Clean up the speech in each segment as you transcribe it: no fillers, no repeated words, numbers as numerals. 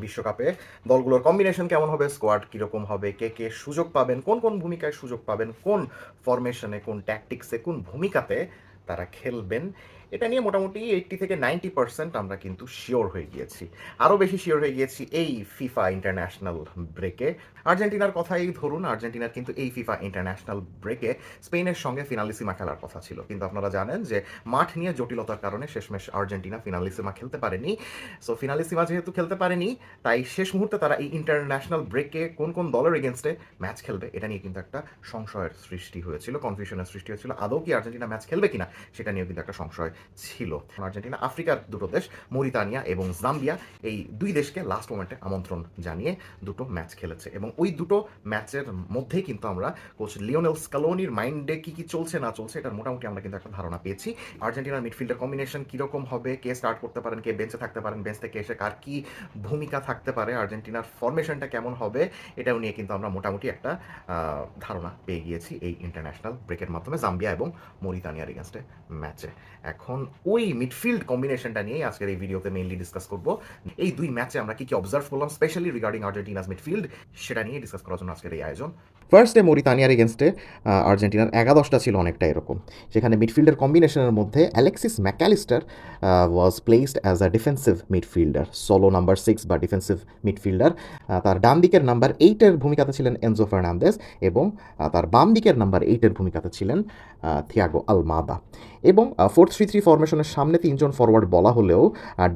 বিশ্বকাপে দলগুলোর কম্বিনেশন কেমন হবে, স্কোয়াড কীরকম হবে, কে কে সুযোগ পাবেন, কোন কোন ভূমিকায় সুযোগ পাবেন, কোন ফরমেশনে, কোন ট্যাকটিক্সে, কোন ভূমিকাতে তারা খেলবেন, এটা নিয়ে মোটামুটি 80 থেকে 90% আমরা কিন্তু শিওর হয়ে গিয়েছি। আরও বেশি শিওর হয়ে গিয়েছি এই ফিফা ইন্টারন্যাশনাল ব্রেকে। আর্জেন্টিনার কথাই ধরুন, আর্জেন্টিনার কিন্তু এই ফিফা ইন্টারন্যাশনাল ব্রেকে স্পেনের সঙ্গে ফিনালিসিমা খেলার কথা ছিল, কিন্তু আপনারা জানেন যে মাঠ নিয়ে জটিলতার কারণে শেষমেশ আর্জেন্টিনা ফিনালিসিমা খেলতে পারেনি। সো ফিনালিসিমা যেহেতু খেলতে পারেনি, তাই শেষ মুহূর্তে তারা এই ইন্টারন্যাশনাল ব্রেকে কোন কোন দলের এগেনস্টে ম্যাচ খেলবে এটা নিয়ে কিন্তু একটা সংশয়ের সৃষ্টি হয়েছিল, কনফিউশনের সৃষ্টি হয়েছিল। আদৌ কি আর্জেন্টিনা ম্যাচ খেলবে কিনা সেটা নিয়েও কিন্তু একটা সংশয় ছিল। আর্জেন্টিনা আফ্রিকার দুটো দেশ মরিতানিয়া এবং জাম্বিয়া, এই দুই দেশকে লাস্ট মোমেন্টে আমন্ত্রণ জানিয়ে দুটো ম্যাচ খেলেছে, এবং ওই দুটো ম্যাচের মধ্যেই কিন্তু আমরা কোচ লিওনেল স্কালোনির মাইন্ডে কি কি চলছে না চলছে এটার মোটামুটি আমরা কিন্তু একটা ধারণা পেয়েছি। আর্জেন্টিনার মিডফিল্ডের কম্বিনেশন কীরকম হবে, কে স্টার্ট করতে পারেন, কে বেঞ্চে থাকতে পারেন, বেঞ্চ থেকে এসে কার কি ভূমিকা থাকতে পারে, আর্জেন্টিনার ফরমেশনটা কেমন হবে, এটাও নিয়ে কিন্তু আমরা মোটামুটি একটা ধারণা পেয়ে গিয়েছি এই ইন্টারন্যাশনাল ব্রেকের মাধ্যমে জাম্বিয়া এবং মরিতানিয়ার এগেনস্টে ম্যাচে। এখন ওই মিডফিল্ড কম্বিনেশনটা নিয়েই আজকের এই ভিডিওতে মেইনলি ডিসকাস করব। এই দুই ম্যাচে আমরা কি কি অবজার্ভ করলাম স্পেশালি রিগার্ডিং আর্জেন্টিনাস মিডফিল্ড, সেটা নিয়ে ডিসকাস করার জন্য আজকের এই আয়োজন। ফার্স্ট ডে মরিতানিয়ার এগেনস্টে আর্জেন্টিনার একাদশটা ছিল অনেকটা এরকম। সেখানে মিডফিল্ডের কম্বিনেশনের মধ্যে Alexis Mac Allister was placed as a defensive midfielder, solo number 6 বা ডিফেন্সিভ মিডফিল্ডার। তার ডান দিকের নাম্বার 8-এর ভূমিকাতে ছিলেন এনজো ফার্নান্দেজ, এবং তার বাম দিকের নাম্বার 8-এর ভূমিকাতে ছিলেন থিয়াগো আলমাদা। এবং 4-3-3 ফরমেশনের সামনে 3জন ফরওয়ার্ড বলা হলেও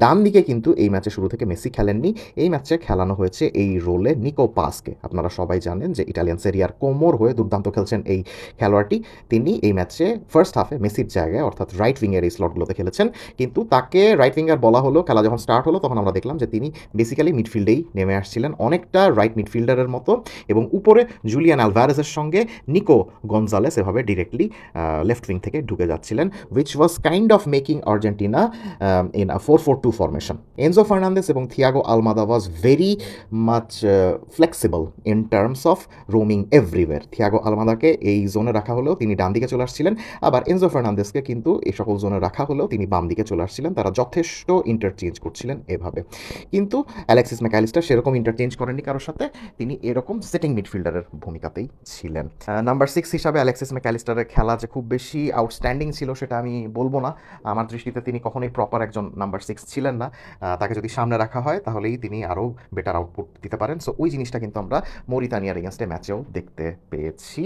ডান দিকে কিন্তু এই ম্যাচে শুরু থেকে মেসি খেলেননি। এই ম্যাচে খেলানো হয়েছে এই রোলে নিকো পাসকে। আপনারা সবাই জানেন যে ইটালিয়ান সেরিয়ার কোমোর হয়ে দুর্দান্ত খেলছেন এই খেলোয়াড়টি। তিনি এই ম্যাচে ফার্স্ট হাফে মেসির জায়গায় অর্থাৎ রাইট উইংয়ের এই স্লটগুলোতে খেলেছেন, কিন্তু তাকে রাইট উইঙ্গার বলা হলো। খেলা যখন স্টার্ট হলো তখন আমরা দেখলাম যে তিনি বেসিক্যালি মিডফিল্ডেই নেমে আসছিলেন, অনেকটা রাইট মিডফিল্ডারের মতো, এবং উপরে জুলিয়ান আলভারেজের সঙ্গে নিকো গনজালেস এভাবে ডিরেক্টলি লেফট উইং থেকে ঢুকে যাচ্ছিলেন, which was kind of making Argentina in a 4-4-2 formation. Enzo Fernandez এবং Thiago Almada was very much flexible in terms of roaming everywhere. থিয়াগো আলমাদাকে এই জোনে রাখা হলেও তিনি ডান দিকে চলে আসছিলেন, আবার এনজো ফার্নান্দেজকে কিন্তু এই সকল জোনে রাখা হলেও তিনি বাম দিকে চলে আসছিলেন। তারা যথেষ্ট ইন্টারচেঞ্জ করছিলেন এভাবে, কিন্তু অ্যালেক্সিস ম্যাকালিস্টার সেরকম ইন্টারচেঞ্জ করেননি কারোর সাথে, তিনি এরকম সিটিং মিডফিল্ডারের ভূমিকাতেই ছিলেন। নাম্বার 6 হিসাবে অ্যালেক্সিস ম্যাকালিস্টারের খেলা যে খুব বেশি আউটস্ট্যান্ডিং ছিল সেটা আমি বলবো না। আমার দৃষ্টিতে তিনি কখনোই প্রপার একজন নাম্বার 6 ছিলেন না। তাকে যদি সামনে রাখা হয় তাহলেই তিনি আরও বেটার আউটপুট দিতে পারেন। সো ওই জিনিসটা কিন্তু আমরা মরিতানিয়ার এগেনস্টে ম্যাচেও দেখতে পেয়েছি।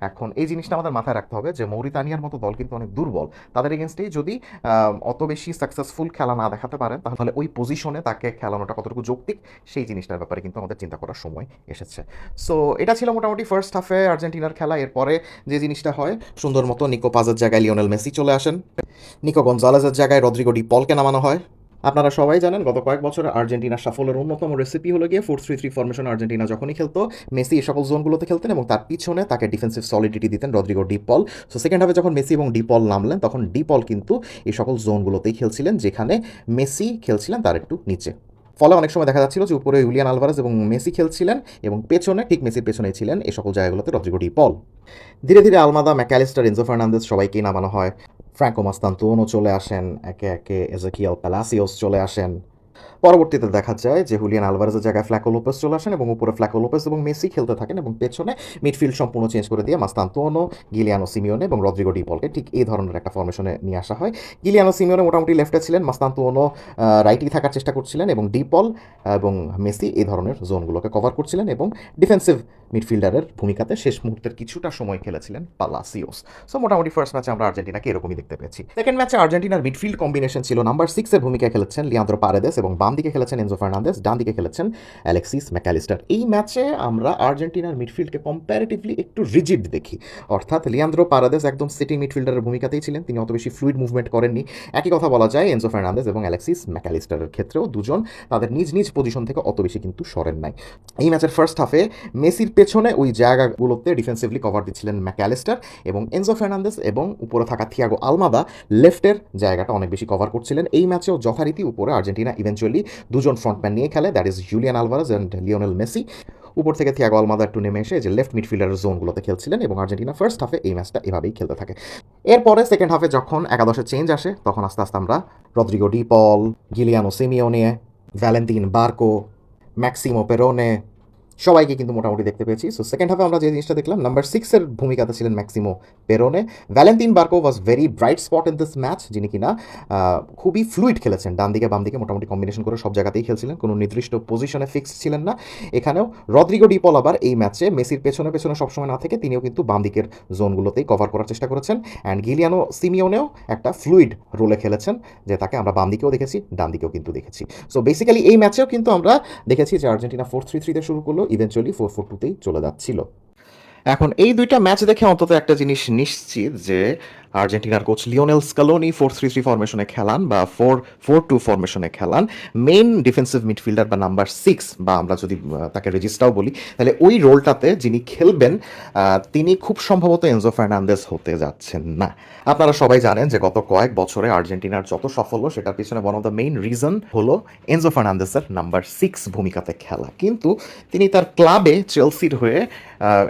এখন এই জিনিসটা আমাদের মাথায় রাখতে হবে যে মরিতানিয়ার মতো দল কিন্তু অনেক দুর্বল। তাদের এগেনস্টেই যদি অত বেশি সাকসেসফুল খেলা না দেখাতে পারেন তাহলে ওই পজিশনে তাকে খেলানোটা কতটুকু যৌক্তিক সেই জিনিসটার ব্যাপারে কিন্তু আমাদের চিন্তা করার সময় এসেছে। সো এটা ছিল মোটামুটি ফার্স্ট হাফে আর্জেন্টিনার খেলা। এরপরে যে জিনিসটা হয়, সুন্দর মতো নিকো পাজের জায়গায় লিওনেল মেসি চলে আসেন, নিকো গনজালেজের জায়গায় রদ্রিগো ডি পলকে নামানো হয়। আপনারা সবাই জানেন গত কয়েক বছরে আর্জেন্টিনার সাফল্যের অন্যতম রেসিপি হলো গিয়ে 4-3-3 ফরমেশন। আর্জেন্টিনা যখনই খেলতো মেসি এই সকল জোনগুলোতে খেলতেন এবং তার পিছনে তাকে ডিফেন্সিভ সলিডিটি দিতেন রদ্রিগো ডি পল। সো সেকেন্ড হাফে যখন মেসি এবং ডি পল নামলেন তখন ডি পল কিন্তু এই সকল জোনগুলোতেই খেলছিলেন, যেখানে মেসি খেলছিলেন তার একটু নিচে। ফলে অনেক সময় দেখা যাচ্ছিল যে উপরে জুলিয়ান আলভারেজ এবং মেসি খেলছিলেন এবং পেছনে, ঠিক মেসির পেছনেই ছিলেন এই সকল জায়গাগুলোতে রদ্রিগো ডি পল। ধীরে ধীরে আলমাদা, ম্যাকালিস্টার, এনজো ফার্নান্দেজ সবাইকেই নামানো হয়। ফ্র্যাঙ্কো মাস্তান্তুয়ানো চলে আসেন, একে একে এজেকিয়েল প্যালাসিওস চলে আসেন। পরবর্তীতে দেখা যায় যে হুলিয়ান আলভারেজের জায়গায় ফ্ল্যাকো লোপেস চলে আসেন এবং উপরে ফ্ল্যাকো লোপেস এবং মেসি খেলতে থাকেন, এবং পেছনে মিডফিল্ড সম্পূর্ণ চেঞ্জ করে দিয়ে মাস্তান্তুয়ানো, গিলিয়ানো সিমিওনে এবং রদ্রিগো ডি পলকে ঠিক এই ধরনের একটা ফরমেশনে নিয়ে আসা হয়। গিলিয়ানো সিমিওনে মোটামুটি লেফটে ছিলেন, মাস্তান্তুয়ানো রাইটই থাকার চেষ্টা করছিলেন, এবং ডি পল এবং মেসি এই ধরনের জোনগুলোকে কভার করছিলেন, এবং ডিফেন্সিভ মিডফিল্ডারের ভূমিকাতে শেষ মুহূর্তের কিছুটা সময় খেলেছিলেন পালাসিওস। সো মোটামুটি ফার্স্ট ম্যাচে আমরা আর্জেন্টিনাকে এরকমই দেখতে পেয়েছি। সেকেন্ড ম্যাচে আর্জেন্টিনার মিডফিল্ড কম্বিনেশন ছিল নাম্বার 6-এর ভূমিকায় খেলেছেন লিয়ান্দ্রো পারেদেস, এবং বাম দিকে খেলেছেন এনজো ফার্নান্দেজ, ডান দিকে খেলেছেন অ্যালেক্সিস ম্যাকালিস্টার। এই ম্যাচে আমরা আর্জেন্টিনার মিডফিল্ডকে কম্প্যারেটিভলি একটু রিজিড দেখি, অর্থাৎ লিয়ান্দ্রো পারেদেস একদম সিটিং মিডফিল্ডারের ভূমিকাতেই ছিলেন, তিনি অত বেশি ফ্লুইড মুভমেন্ট করেননি। একই কথা বলা যায় এনজো ফার্নান্দেজ এবং অ্যালেক্সিস ম্যাকালিস্টারের ক্ষেত্রেও, দুজন তাদের নিজ নিজ পজিশন থেকে অত বেশি কিন্তু সরেন নাই। এই ম্যাচের ফার্স্ট হাফে মেসির পেছনে ওই জায়গাগুলোতে ডিফেন্সিভলি কভার দিচ্ছিলেন ম্যাকালিস্টার, এবং এনজো ফার্নান্দেজ এবং উপরে থাকা থিয়াগো আলমাদা লেফটের জায়গাটা অনেক বেশি কভার করছিলেন। এই ম্যাচেও যথারীতি উপরে আর্জেন্টিনা ইভেনচুয়ালি দুজন ফ্রন্টম্যান নিয়ে খেলে, that is Julian Alvarez and Lionel Messi. উপর থেকে থিয়াগো আলমাদা একটু নেমে এসে যে লেফট মিডফিল্ডারের জোনগুলোতে খেলছিলেন, এবং আর্জেন্টিনা ফার্স্ট হাফে এই ম্যাচটা এভাবেই খেলতে থাকে। এরপরে সেকেন্ড হাফে যখন একাদশে চেঞ্জ আসে তখন আস্তে আস্তে আমরা Rodrigo De Paul, Giuliano Simeone, Valentin Barco, Maximo Perrone সবাইকে কিন্তু মোটামুটি দেখতে পেয়েছি। সো সেকেন্ড হাফে আমরা যে জিনিসটা দেখলাম, নাম্বার 6 এর ভূমিকাতে ছিলেন Maxximo পেরোনে। Valentin Barco was very bright spot in this match, যিনি কিনা খুবই ফ্লুইড খেলেছেন, ডান দিকে বাম দিকে মোটামুটি কম্বিনেশন করে সব জায়গাতেই খেলছিলেন, কোনো নির্দিষ্ট পজিশনে ফিক্সড ছিলেন না। এখানেও রদ্রিগো ডি পল আবার এই ম্যাচে মেসির পেছনে পেছনে সবসময় না থেকে তিনিও কিন্তু বাম দিকের জোনগুলোতেই কভার করার চেষ্টা করেছেন। অ্যান্ড গিলিয়ানো সিমিওনেও একটা ফ্লুইড রোলে খেলেছেন, যে তাকে আমরা বাম দিকেও দেখেছি, ডান দিকেও কিন্তু দেখেছি। সো বেসিক্যালি এই ম্যাচেও কিন্তু আমরা দেখেছি যে আর্জেন্টিনা 4-3-3-তে শুরু করলো, ইভেনচুয়ালি 4-4-2-তেই চলে যাচ্ছিল। এখন এই দুইটা ম্যাচ দেখে অন্তত একটা জিনিস নিশ্চিত যে আর্জেন্টিনার কোচ লিওনেল স্কালোনি 4-3-3 ফরমেশনে খেলান বা 4-4-2 ফরমেশনে খেলান, মেইন ডিফেন্সিভ মিডফিল্ডার বা নাম্বার 6, বা আমরা যদি তাকে রেজিস্টাও বলি, তাহলে ওই রোলটাতে যিনি খেলবেন তিনি খুব সম্ভবত এনজো ফার্নান্দেজ হতে যাচ্ছেন না। আপনারা সবাই জানেন যে গত কয়েক বছরে আর্জেন্টিনার যত সাফল্য, সেটার পিছনে one of the main reason হলো এনজো ফার্নান্দেজের নাম্বার 6 ভূমিকাতে খেলা। কিন্তু তিনি তার ক্লাবে চেলসির হয়ে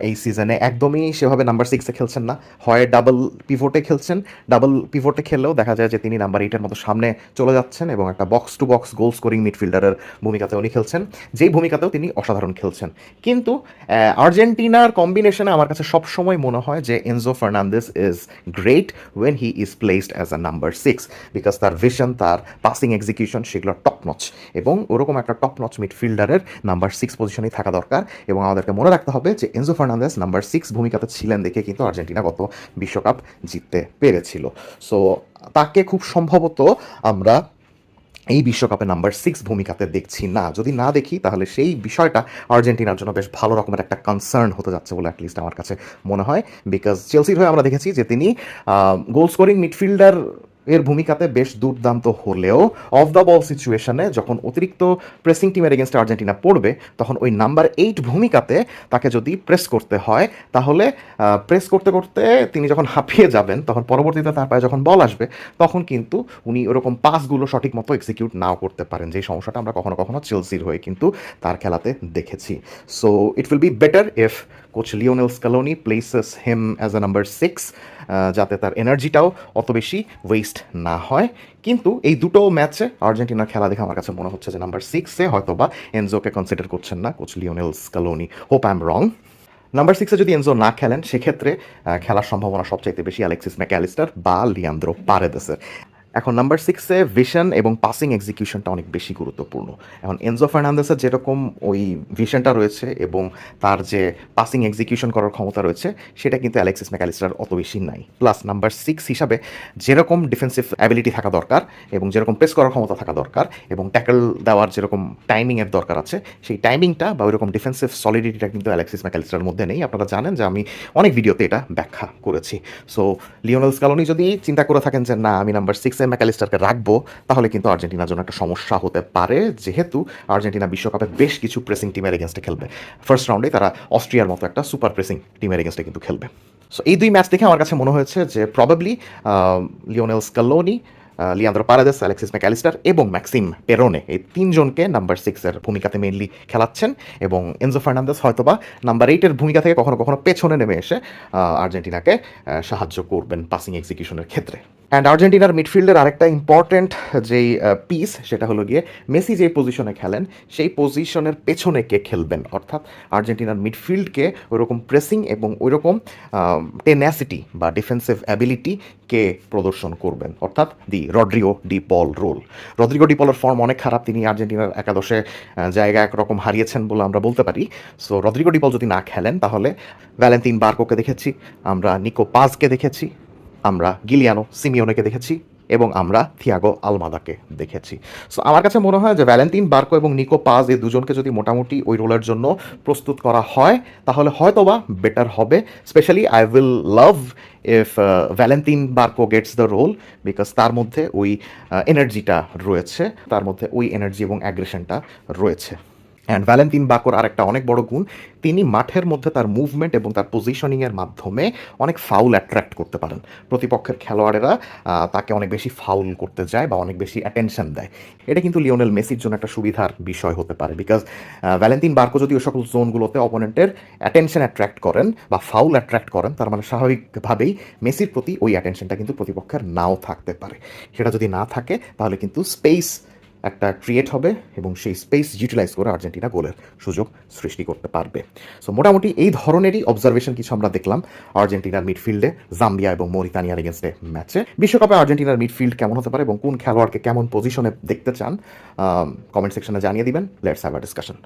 এই সিজনে একদমই সেভাবে নাম্বার 6-এ খেলছেন না, হয় ডাবল পিভোটে খেলছেন, ডাবল পিভোটে খেললেও দেখা যায় যে তিনি নাম্বার 8-এর মতো সামনে চলে যাচ্ছেন এবং একটা box to box goal scoring মিডফিল্ডারের ভূমিকাতে উনি খেলছেন, যেই ভূমিকাতেও তিনি অসাধারণ খেলছেন। কিন্তু আর্জেন্টিনার কম্বিনেশনে আমার কাছে সবসময় মনে হয় যে Enzo Fernandez is great when he is placed as a number 6, because তার ভিশন, তার পাসিং এক্সিকিউশন সেগুলো টপ নচ, এবং ওরকম একটা টপ নচ মিডফিল্ডারের নাম্বার 6 পজিশনেই থাকা দরকার। এবং আমাদেরকে মনে রাখতে হবে যে এনজো ফার্নান্দেজ নাম্বার 6 ভূমিকাতে ছিলেন দেখে কিন্তু আর্জেন্টিনা গত বিশ্বকাপ জিততে পেরেছিল। সো তাকে খুব সম্ভবত আমরা এই বিশ্বকাপে নাম্বার 6 ভূমিকাতে দেখছি না। যদি না দেখি তাহলে সেই বিষয়টা আর্জেন্টিনার জন্য বেশ ভালো রকমের একটা কনসার্ন হতে যাচ্ছে বলে অ্যাটলিস্ট আমার কাছে মনে হয়। বিকজ চেলসির হয়ে আমরা দেখেছি যে তিনি গোল স্কোরিং মিডফিল্ডার এর ভূমিকাতে বেশ দুর্দান্ত হলেও অফ দ্য বল সিচুয়েশনে যখন অতিরিক্ত প্রেসিং টিমের এগেনস্টে আর্জেন্টিনা পড়বে, তখন ওই নাম্বার 8 ভূমিকাতে তাকে যদি প্রেস করতে হয়, তাহলে প্রেস করতে করতে তিনি যখন হাঁপিয়ে যাবেন, তখন পরবর্তীতে তার পায়ে যখন বল আসবে, তখন কিন্তু উনি ওরকম পাসগুলো সঠিক মতো এক্সিকিউট নাও করতে পারেন, যে সমস্যাটা আমরা কখনো কখনো চেলসির হয়ে কিন্তু তার খেলাতে দেখেছি। So it will be better if coach Lionel Scaloni places him as a number 6, যাতে তার এনার্জিটাও অত বেশি ওয়েস্ট না হয়। কিন্তু এই দুটো ম্যাচে আর্জেন্টিনার খেলা দেখে আমার কাছে মনে হচ্ছে যে নাম্বার 6-এ হয়তো বা এনজোকে কনসিডার করছেন না coach Lionel Scaloni. Hope I am wrong. Number 6-এ যদি এনজো না খেলেন, সেক্ষেত্রে খেলার সম্ভাবনা সবচাইতে বেশি অ্যালেক্সিস ম্যাকঅ্যালিস্টার বা লিয়ান্দ্রো পারেদেসের। এখন নাম্বার 6-এ ভিশন এবং পাসিং এক্সিকিউশনটা অনেক বেশি গুরুত্বপূর্ণ। এখন এনজো ফার্নান্দেসের যেরকম ওই ভিশনটা রয়েছে এবং তার যে পাসিং এক্সিকিউশন করার ক্ষমতা রয়েছে, সেটা কিন্তু অ্যালেক্সিস ম্যাকঅ্যালিস্টার অত বেশি নাই। প্লাস নাম্বার 6 হিসাবে যেরকম ডিফেন্সিভ অ্যাবিলিটি থাকা দরকার এবং যেরকম প্রেস করার ক্ষমতা থাকা দরকার এবং ট্যাকল দেওয়ার যেরকম টাইমিংয়ের দরকার আছে, সেই টাইমিংটা বা ওইরকম ডিফেন্সিভ সলিডিটিটা কিন্তু অ্যালেক্সিস ম্যাকঅ্যালিস্টারের মধ্যে নেই। আপনারা জানেন যে আমি অনেক ভিডিওতে এটা ব্যাখ্যা করেছি। সো লিওনেল স্কালোনি যদি চিন্তা করে থাকেন যে না, আমি নাম্বার 6-এ ম্যাকঅ্যালিস্টারকে রাখবো, তাহলে কিন্তু আর্জেন্টিনার জন্য একটা সমস্যা হতে পারে, যেহেতু আর্জেন্টিনা বিশ্বকাপে বেশ কিছু প্রেসিং টিমের এগেনস্টে খেলবে। ফার্স্ট রাউন্ডে তারা অস্ট্রিয়ার মতো একটা সুপার প্রেসিং টিমের এগেনস্টে কিন্তু খেলবে। সো এই দুই ম্যাচ দেখে আমার কাছে মনে হয়েছে যে probably Lionel Scaloni, Leandro Paredes, Alexis Mac Allister এবং ম্যাক্সিম পেরোনে, এই তিনজনকে নাম্বার 6-এর ভূমিকাতে মেইনলি খেলাচ্ছেন, এবং এনজো ফার্নান্দেস হয়তোবা নাম্বার 8-এর ভূমিকা থেকে কখনো কখনো পেছনে নেমে এসে আর্জেন্টিনাকে সাহায্য করবেন পাসিং এক্সিকিউশনের ক্ষেত্রে। অ্যান্ড আর্জেন্টিনার মিডফিল্ডের আরেকটা ইম্পর্ট্যান্ট যেই পিস, সেটা হলো গিয়ে মেসি যেই পজিশনে খেলেন, সেই পজিশনের পেছনে কে খেলবেন, অর্থাৎ আর্জেন্টিনার মিডফিল্ডকে ওইরকম প্রেসিং এবং ওইরকম টেন্যাসিটি বা ডিফেন্সিভ অ্যাবিলিটি কে প্রদর্শন করবেন, অর্থাৎ রদ্রিগো ডি পল রোল। রদ্রিগো ডি পলের ফর্ম অনেক খারাপ, তিনি আর্জেন্টিনার একাদশে জায়গা একরকম হারিয়েছেন বলে আমরা বলতে পারি। সো রদ্রিগো ডি পল যদি না খেলেন, তাহলে ভ্যালেন্তিন বার্কোকে দেখেছি আমরা, নিকো পাজকে দেখেছি আমরা, গিলিয়ানো সিমিওনেকে দেখেছি এবং আমরা থিয়াগো আলমাদাকে দেখেছি। সো আমার কাছে মনে হয় যে ভ্যালেন্তিন বার্কো এবং নিকো পাজ, এই দুজনকে যদি মোটামুটি ওই রোলের জন্য প্রস্তুত করা হয়, তাহলে হয়তোবা বেটার হবে। Specially I will love if Valentin Barco gets the role, because তার মধ্যে ওই এনার্জিটা রয়েছে, তার মধ্যে ওই এনার্জি এবং অ্যাগ্রেশনটা রয়েছে। অ্যান্ড ভ্যালেন্তিন বার্কোর আরেকটা অনেক বড় গুণ, তিনি মাঠের মধ্যে তার মুভমেন্ট এবং তার পজিশনিংয়ের মাধ্যমে অনেক ফাউল অ্যাট্রাক্ট করতে পারেন। প্রতিপক্ষের খেলোয়াড়েরা তাকে অনেক বেশি ফাউল করতে যায় বা অনেক বেশি অ্যাটেনশন দেয়। এটা কিন্তু লিওনেল মেসির জন্য একটা সুবিধার বিষয় হতে পারে, বিকজ ভ্যালেন্তিন বার্কো যদি ওই সকল জোনগুলোতে অপোনেন্টের অ্যাটেনশন অ্যাট্রাক্ট করেন বা ফাউল অ্যাট্রাক্ট করেন, তার মানে স্বাভাবিকভাবেই মেসির প্রতি ওই অ্যাটেনশনটা কিন্তু প্রতিপক্ষের নাও থাকতে পারে। সেটা যদি না থাকে, তাহলে কিন্তু স্পেস একটা ক্রিয়েট হবে এবং সেই স্পেস ইউটিলাইজ করে আর্জেন্টিনা গোলের সুযোগ সৃষ্টি করতে পারবে। সো মোটামুটি এই ধরনেরই অবজারভেশন কিছু আমরা দেখলাম আর্জেন্টিনার মিডফিল্ডে জাম্বিয়া এবং মরিতানিয়ার এগেনস্টে ম্যাচে। বিশ্বকাপে আর্জেন্টিনার মিডফিল্ড কেমন হতে পারে এবং কোন খেলোয়াড়কে কেমন পজিশনে দেখতে চান কমেন্ট সেকশনে জানিয়ে দিবেন। Let's have a discussion.